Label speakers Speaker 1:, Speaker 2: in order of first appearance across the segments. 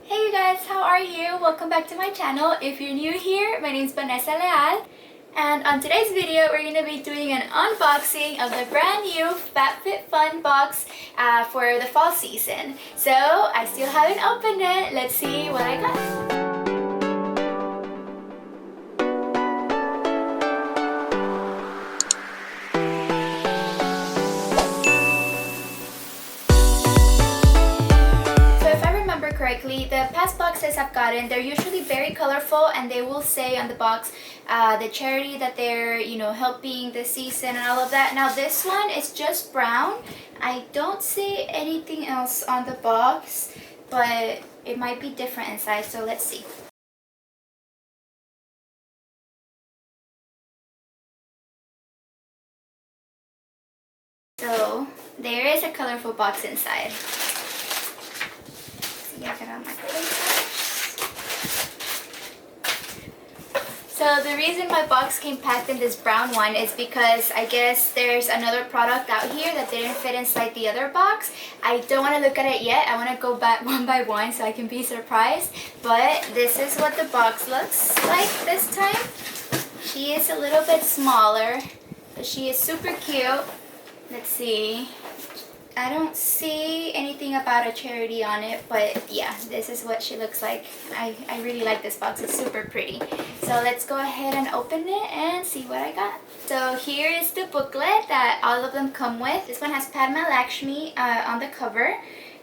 Speaker 1: Hey you guys, how are you? Welcome back to my channel. If you're new here, my name is Vanessa Leal. And on today's video, we're going to be doing an unboxing of the brand new FabFitFun box for the fall season. So, I still haven't opened it. Let's see what I got. Correctly, the past boxes I've gotten, they're usually very colorful and they will say on the box the charity that they're helping this season and all of that. Now this one is just brown. I don't see anything else on the box, but it might be different inside, so let's see. So there is a colorful box inside. So the reason my box came packed in this brown one is because I guess there's another product out here that didn't fit inside the other box. I don't want to look at it yet. I want to go back one by one so I can be surprised. But this is what the box looks like this time. She is a little bit smaller, but she is super cute. Let's see. I don't see anything about a charity on it, but yeah, this is what she looks like. I really like this box. It's super pretty. So let's go ahead and open it and see what I got. So here is the booklet that all of them come with. This one has Padma Lakshmi on the cover.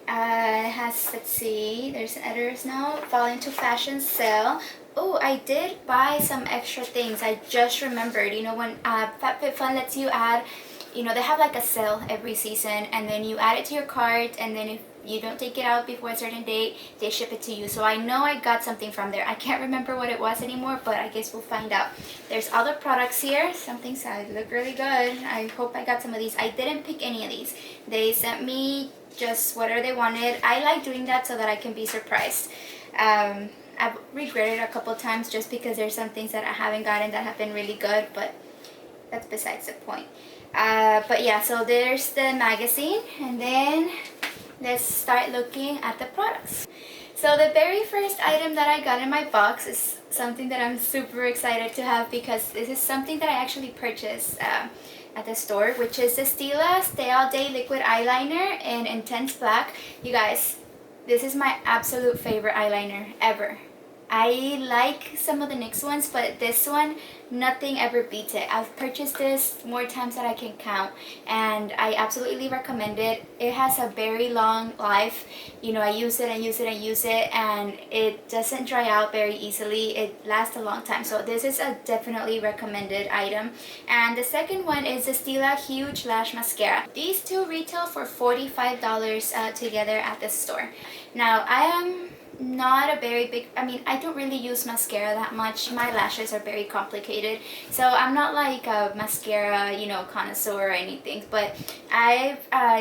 Speaker 1: It has, let's see, there's an editor's note, Fall into Fashion Sale. Oh, I did buy some extra things. I just remembered, when FabFitFun lets you add, they have like a sale every season, and then you add it to your cart, and then if you don't take it out before a certain date, they ship it to you. So I know I got something from there. I can't remember what it was anymore, but I guess we'll find out. There's other products here. Some things look really good. I hope I got some of these. I didn't pick any of these. They sent me just whatever they wanted. I like doing that so that I can be surprised. I've regretted a couple times just because there's some things that I haven't gotten that have been really good, but that's besides the point. But yeah, so there's the magazine, and then let's start looking at the products. So the very first item that I got in my box is something that I'm super excited to have because this is something that I actually purchased at the store, which is the Stila Stay All Day Liquid Eyeliner in Intense Black. You guys, this is my absolute favorite eyeliner ever. I like some of the NYX ones, but this one, nothing ever beats it. I've purchased this more times than I can count, and I absolutely recommend it. It has a very long life. I use it and use it and use it, and it doesn't dry out very easily. It lasts a long time, so this is a definitely recommended item. And the second one is the Stila Huge Lash Mascara. These two retail for $45 together at the store. Now, I am not a very big, I don't really use mascara that much. My lashes are very complicated, so I'm not like a mascara connoisseur or anything, but I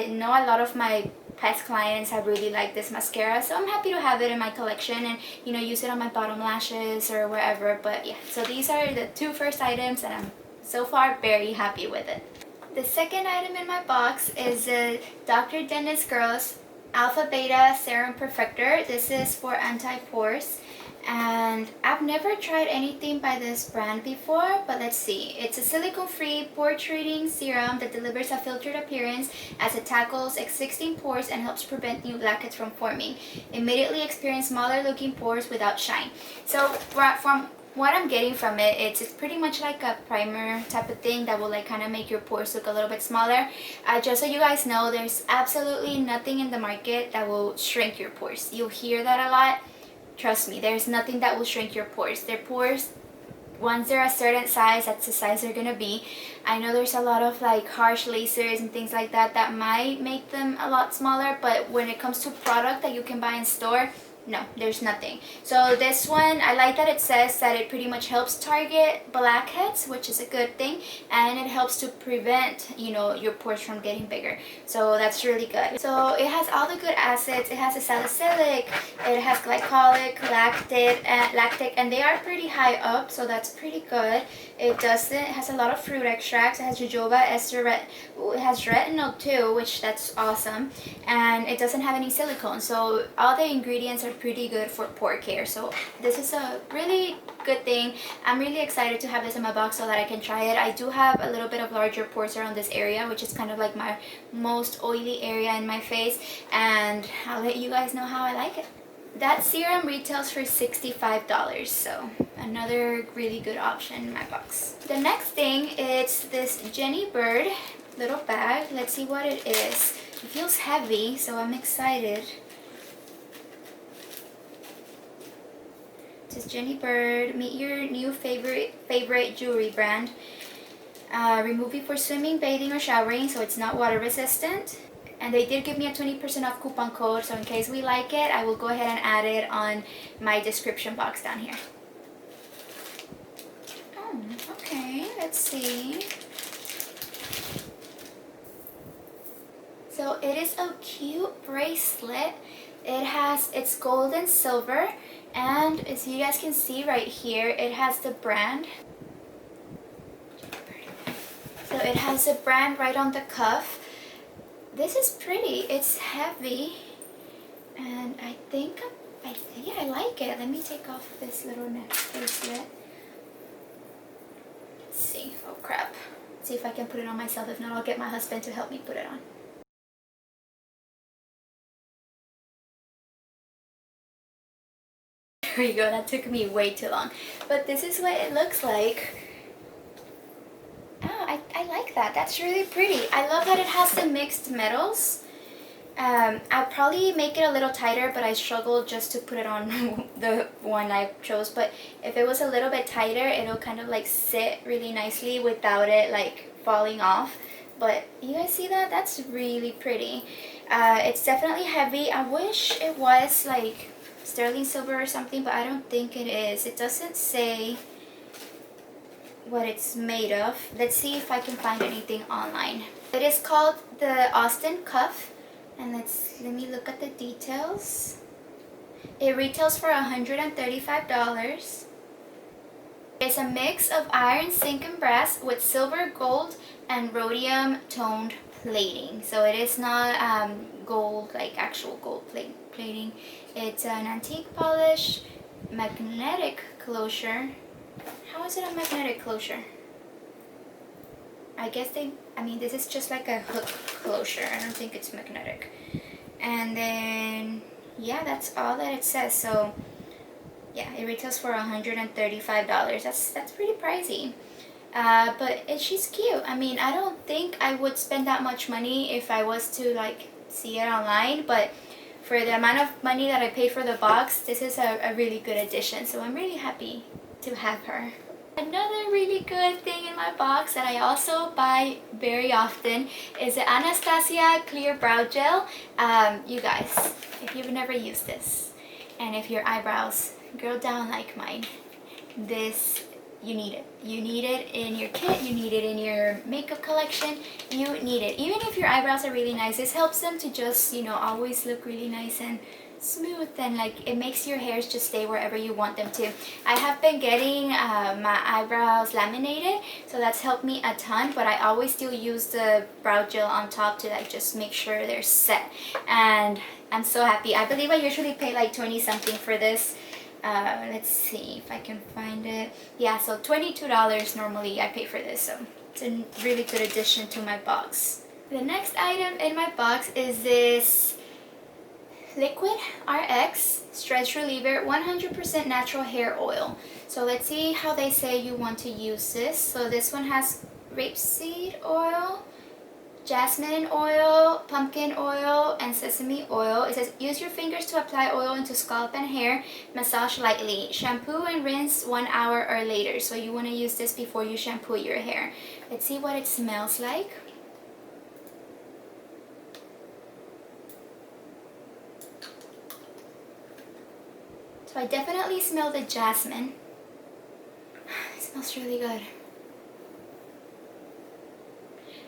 Speaker 1: know a lot of my past clients have really liked this mascara, so I'm happy to have it in my collection and use it on my bottom lashes or wherever. But yeah, so these are the two first items, and I'm so far very happy with it. The second item in my box is the Dr. Dennis Girls Alpha Beta Serum Perfector. This is for anti-pores, and I've never tried anything by this brand before, but let's see. It's a silicone-free pore treating serum that delivers a filtered appearance as it tackles existing pores and helps prevent new blackheads from forming. Immediately experience smaller looking pores without shine. So from what I'm getting from it, it's pretty much like a primer type of thing that will kind of make your pores look a little bit smaller. Just so you guys know, there's absolutely nothing in the market that will shrink your pores. You'll hear that a lot. Trust me, there's nothing that will shrink your pores. Their pores, once they're a certain size, that's the size they're gonna be. I know there's a lot of harsh lasers and things like that that might make them a lot smaller, but when it comes to product that you can buy in store, no, there's nothing. So this one, I like that it says that it pretty much helps target blackheads, which is a good thing, and it helps to prevent, your pores from getting bigger. So that's really good. So it has all the good acids. It has a salicylic, it has glycolic, lactic, and they are pretty high up, so that's pretty good. It has a lot of fruit extracts. It has jojoba, ester, it has retinol too, which that's awesome, and it doesn't have any silicone. So all the ingredients are are pretty good for pore care. So this is a really good thing. I'm really excited to have this in my box so that I can try it. I do have a little bit of larger pores around this area, which is kind of like my most oily area in my face, and I'll let you guys know how I like it. That serum retails for $65, so another really good option in my box. The next thing is this Jenny Bird little bag. Let's see what it is. It feels heavy, so I'm excited. It says Jenny Bird, meet your new favorite jewelry brand. Remove it for swimming, bathing, or showering, so it's not water resistant. And they did give me a 20% off coupon code, so in case we like it, I will go ahead and add it on my description box down here. Oh, okay, let's see. So it is a cute bracelet. It's gold and silver, and as you guys can see right here, it has the brand. So it has the brand right on the cuff. This is pretty. It's heavy, and I think I like it. Let me take off this little neck bracelet. Let's see. Oh crap. Let's see if I can put it on myself. If not, I'll get my husband to help me put it on. There we go. That took me way too long. But this is what it looks like. Oh, I like that. That's really pretty. I love that it has the mixed metals. I'll probably make it a little tighter, but I struggled just to put it on the one I chose. But if it was a little bit tighter, it'll kind of like sit really nicely without it like falling off. But you guys see that? That's really pretty. It's definitely heavy. I wish it was like sterling silver or something, but I don't think it is. It doesn't say what it's made of. Let's see if I can find anything online. It is called the Austin Cuff, and let me look at the details. It retails for $135. It's a mix of iron, zinc, and brass with silver, gold, and rhodium toned plating. So it is not gold, like actual gold plating. It's an antique polish, magnetic closure. How is it a magnetic closure? I guess this is just like a hook closure. I don't think it's magnetic. And then, yeah, that's all that it says. So, yeah, it retails for $135. That's pretty pricey. But she's cute. I mean, I don't think I would spend that much money if I was to like see it online, but for the amount of money that I paid for the box, this is a really good addition. So I'm really happy to have her. Another really good thing in my box that I also buy very often is the Anastasia Clear Brow Gel. You guys, if you've never used this, and if your eyebrows grow down like mine, you need it. You need it in your kit, you need it in your makeup collection, you need it. Even if your eyebrows are really nice, this helps them to just, always look really nice and smooth, and like it makes your hairs just stay wherever you want them to. I have been getting my eyebrows laminated, so that's helped me a ton, but I always still use the brow gel on top to like just make sure they're set, and I'm so happy. I believe I usually pay like 20 something for this. Let's see if I can find it. Yeah, so $22 normally I pay for this, so it's a really good addition to my box. The next item in my box is this Liquid RX Stress Reliever 100% natural hair oil. So let's see how they say you want to use this. So this one has rapeseed oil, jasmine oil, pumpkin oil, and sesame oil. It says use your fingers to apply oil into scalp and hair. Massage lightly. Shampoo and rinse 1 hour or later. So you want to use this before you shampoo your hair. Let's see what it smells like. So I definitely smell the jasmine. It smells really good.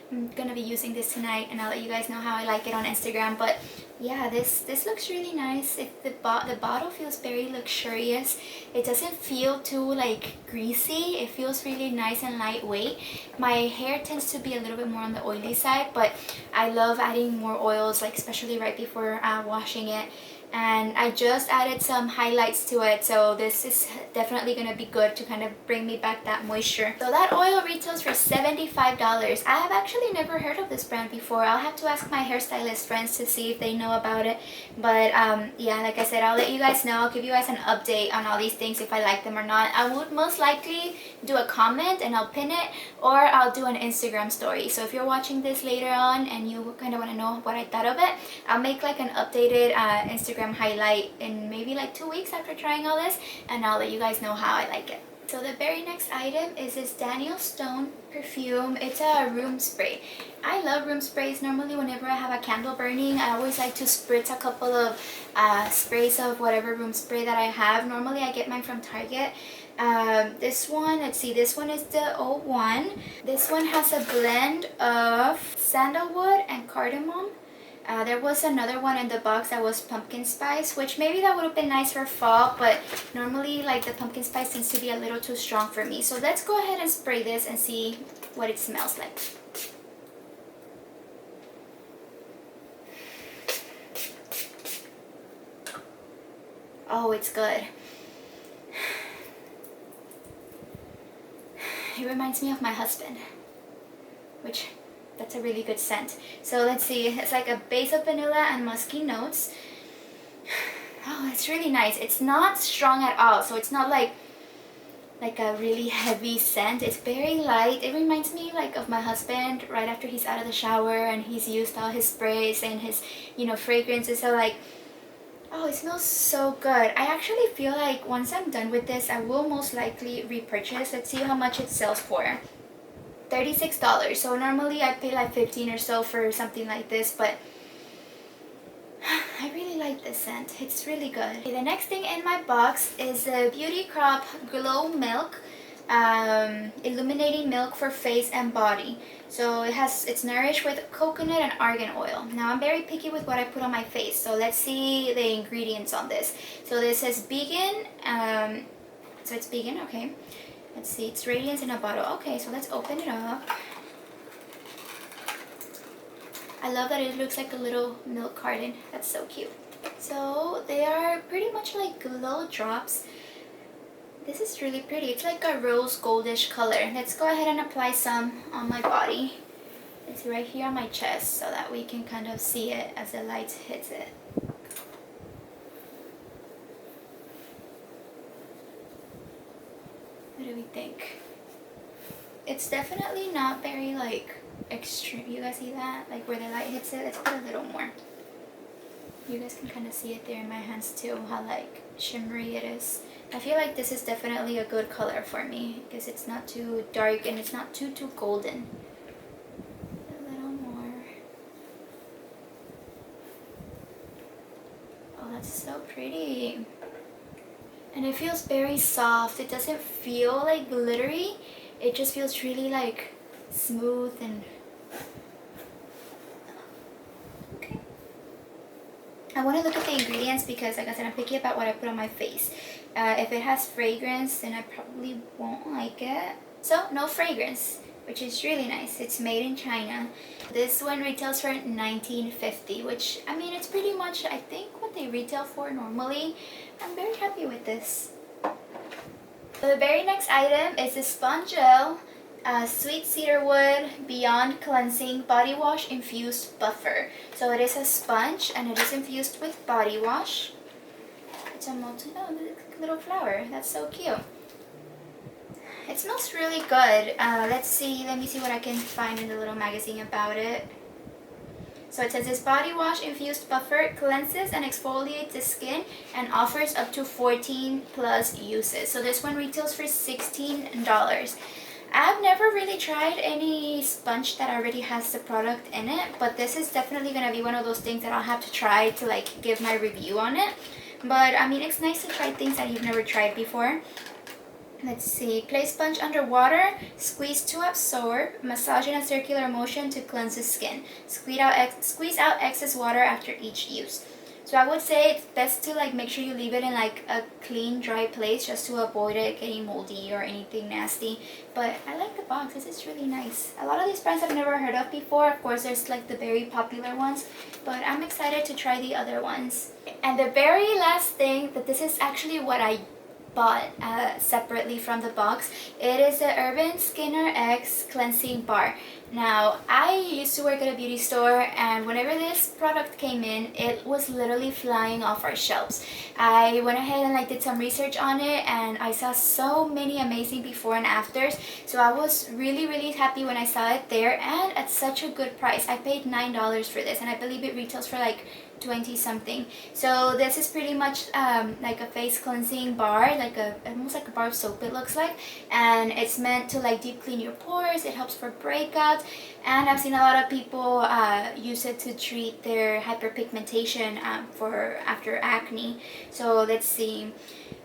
Speaker 1: I'm gonna be using this tonight, and I'll let you guys know how I like it on Instagram. But yeah, this looks really nice. The bottle feels very luxurious. It doesn't feel too like greasy. It feels really nice and lightweight. My hair tends to be a little bit more on the oily side, but I love adding more oils, like especially right before washing it. and I just added some highlights to it, so this is definitely gonna be good to kind of bring me back that moisture. So that oil retails for $75. I have actually never heard of this brand before. I'll have to ask my hairstylist friends to see if they know about it, but yeah, like I said, I'll let you guys know. I'll give you guys an update on all these things if I like them or not. I would most likely do a comment and I'll pin it, or I'll do an Instagram story. So if you're watching this later on and you kind of want to know what I thought of it, I'll make like an updated Instagram highlight in maybe like 2 weeks after trying all this, and I'll let you guys know how I like it. So the very next item is this Daniel Stone perfume. It's a room spray. I love room sprays. Normally whenever I have a candle burning, I always like to spritz a couple of sprays of whatever room spray that I have. Normally I get mine from Target. This one, let's see, this one is the 01. This one has a blend of sandalwood and cardamom. There was another one in the box that was pumpkin spice, which maybe that would have been nice for fall, but normally like the pumpkin spice seems to be a little too strong for me. So let's go ahead and spray this and see what it smells like. Oh, it's good. It reminds me of my husband, which that's a really good scent. So let's see, it's like a base of vanilla and musky notes. Oh, it's really nice. It's not strong at all, so it's not like a really heavy scent. It's very light. It reminds me like of my husband right after he's out of the shower and he's used all his sprays and his, you know, fragrances. So like, oh, it smells so good. I actually feel like once I'm done with this, I will most likely repurchase. Let's see how much it sells for. $36. So normally I pay like 15 or so for something like this, but I really like this scent. It's really good. Okay, the next thing in my box is the Beauty Crop Glow Milk, illuminating milk for face and body. So it's nourished with coconut and argan oil. Now I'm very picky with what I put on my face, so let's see the ingredients on this. So this says vegan, so it's vegan, okay. Let's see, it's radiance in a bottle. Okay, so let's open it up. I love that it looks like a little milk carton. That's so cute. So they are pretty much like glow drops. This is really pretty. It's like a rose goldish color. Let's go ahead and apply some on my body. It's right here on my chest so that we can kind of see it as the light hits it. What do we think? It's definitely not very like extreme. You guys see that? Like where the light hits it? Let's put a little more. You guys can kind of see it there in my hands too, how like shimmery it is. I feel like this is definitely a good color for me because it's not too dark and it's not too golden. A little more. Oh, that's so pretty. And it feels very soft. It doesn't feel like glittery. It just feels really like smooth and okay. I want to look at the ingredients because like I said, I'm picky about what I put on my face. If it has fragrance, then I probably won't like it. So no fragrance, which is really nice. It's made in China. This one retails for $19.50, which I mean it's pretty much I think what they retail for normally. I'm very happy with this. So the very next item is the Sponge Gel Sweet Cedarwood Beyond Cleansing Body Wash Infused Buffer. So it is a sponge and it is infused with body wash. It's a little flower. That's so cute. It smells really good. Let me see what I can find in the little magazine about it. So it says this body wash infused buffer cleanses and exfoliates the skin and offers up to 14 plus uses. So this one retails for $16. I've never really tried any sponge that already has the product in it, but this is definitely going to be one of those things that I'll have to try to like give my review on it. But I mean, it's nice to try things that you've never tried before. Let's see, place sponge under water, squeeze to absorb, massage in a circular motion to cleanse the skin. Squeeze out excess water after each use. So I would say it's best to like make sure you leave it in like a clean, dry place just to avoid it getting moldy or anything nasty. But I like the box. This is really nice. A lot of these brands I've never heard of before. Of course, there's like the very popular ones, but I'm excited to try the other ones. And the very last thing, that this is actually what I bought separately from the box. It is the Urban Skinner X Cleansing Bar. Now, I used to work at a beauty store, and whenever this product came in, it was literally flying off our shelves. I went ahead and like did some research on it, and I saw so many amazing before and afters. So I was really happy when I saw it there, and at such a good price. I paid $9 for this, and I believe it retails for like 20 something. So this is pretty much like a face cleansing bar, like almost like a bar of soap it looks like, and it's meant to like deep clean your pores. It helps for breakouts, and I've seen a lot of people use it to treat their hyperpigmentation for after acne. So let's see.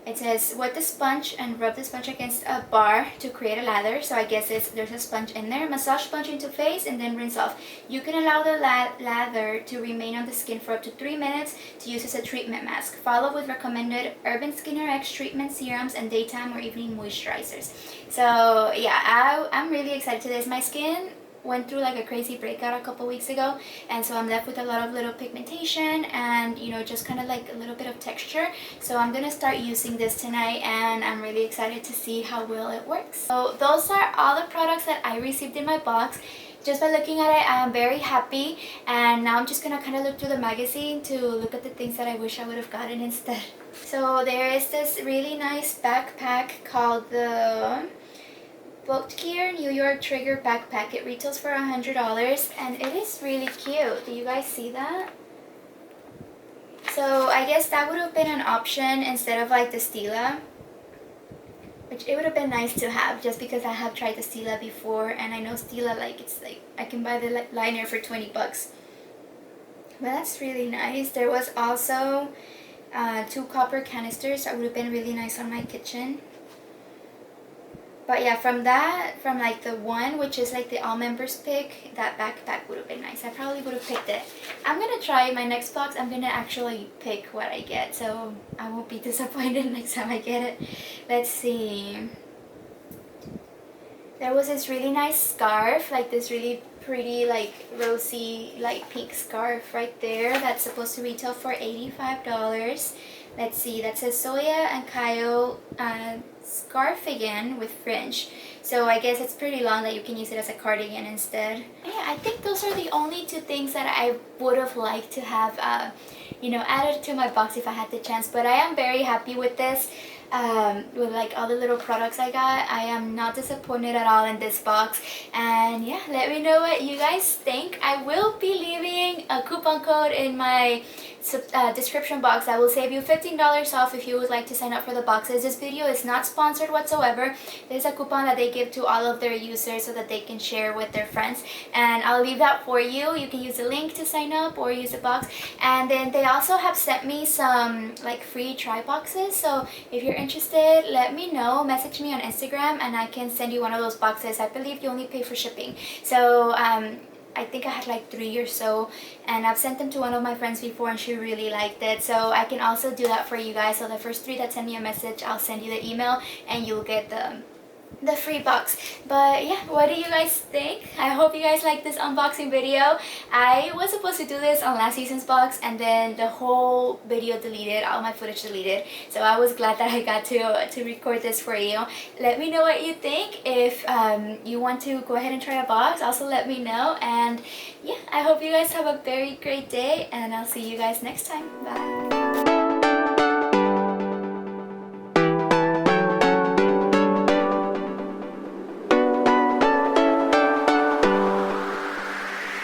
Speaker 1: It says, wet the sponge and rub the sponge against a bar to create a lather. So I guess there's a sponge in there. Massage sponge into face and then rinse off. You can allow the lather to remain on the skin for up to 3 minutes to use as a treatment mask. Follow with recommended Urban Skinner X treatment serums and daytime or evening moisturizers. So yeah, I'm really excited to this. My skin went through like a crazy breakout a couple weeks ago, and so I'm left with a lot of little pigmentation and, you know, just kind of like a little bit of texture. So I'm gonna start using this tonight, and I'm really excited to see how well it works. So those are all the products that I received in my box. Just by looking at it, I am very happy, and now I'm just gonna kind of look through the magazine to look at the things that I wish I would have gotten instead. So there is this really nice backpack called the Boat Gear New York Trigger Backpack. It retails for $100, and it is really cute. Do you guys see that? So I guess that would have been an option instead of like the Stila, which it would have been nice to have, just because I have tried the Stila before, and I know Stila, like, it's like I can buy the liner for 20 bucks. But that's really nice. There was also 2 copper canisters that would have been really nice on my kitchen. But yeah, from like the one, which is like the all members pick, that backpack would have been nice. I probably would have picked it. I'm gonna try my next box. I'm gonna actually pick what I get, so I won't be disappointed next time I get it. Let's see. There was this really nice scarf, like this really pretty like rosy like pink scarf right there that's supposed to retail for $85. Let's see, that says Soya and Kayo scarf again with fringe. So I guess it's pretty long that you can use it as a cardigan instead. Yeah, I think those are the only 2 things that I would have liked to have you know, added to my box if I had the chance. But I am very happy with this. With like all the little products I got. I am not disappointed at all in this box, and yeah, let me know what you guys think. I will be leaving a coupon code in my description box that will save you $15 off if you would like to sign up for the boxes. This video is not sponsored whatsoever. There's a coupon that they give to all of their users so that they can share with their friends, and I'll leave that for you. You can use the link to sign up or use the box, and then they also have sent me some like free try boxes. So if you're interested, let me know. Message me on Instagram and I can send you one of those boxes. I believe you only pay for shipping. So I think I had like 3 or so, and I've sent them to one of my friends before and she really liked it. So I can also do that for you guys. So the first 3 that send me a message, I'll send you the email and you'll get the free box. But yeah, what do you guys think? I hope you guys like this unboxing video. I was supposed to do this on last season's box, and then the whole video deleted, all my footage deleted. So I was glad that I got to record this for you. Let me know what you think. If you want to go ahead and try a box, also let me know. And yeah, I hope you guys have a very great day, and I'll see you guys next time. Bye.